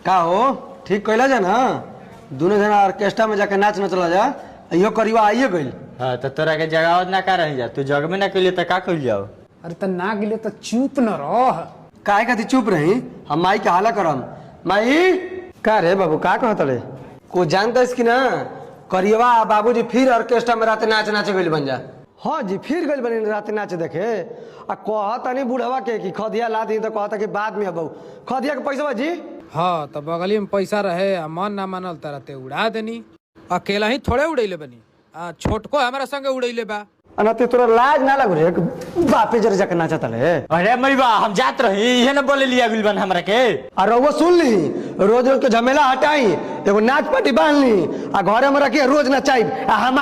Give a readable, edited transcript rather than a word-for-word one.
का हो ठीक कहला जा ना दोनों जना ऑर्केस्ट्रा में जाके नाच नचला जा इहो करीबा आइए गइल। हाँ तो तोरा के जगावत ना का रही जा तू जग में ना कइले त का कइल जाओ। अरे त ना गिले तो चुप न रह। काहे खातिर चुप रही हम माई के हाला करम। माई का रे बाबू का कहत रे को जानता इसकी ना करियवा बाबूजी फिर ऑर्केस्ट्रा में रात नाच नाचे गइल बन जा। हाँ जी फिर गइल बनी रात नाच देखे आ कहता नहीं बुढ़वा के कि खदिया ला दी तो कहता कि बाद में अब खदिया के पैसा जी। हाँ तो बगली में पैसा रहे मन ना मानल तरते उड़ा देनी अकेला ही थोड़े उड़ैले बनी छोटको हमारा संगे उड़ैले बा। अनते तोरा लाज ना लागो रे बापे जरे जाके नाचत ले। अरे मईबा हम जात रही इहे न बोले लिया गुलबन हमरा के। और वो सुन ली रोज रोज के झमेला हटाई एगो नाच पार्टी बांध ली आ घरे में रखी रोज नचाई आ हम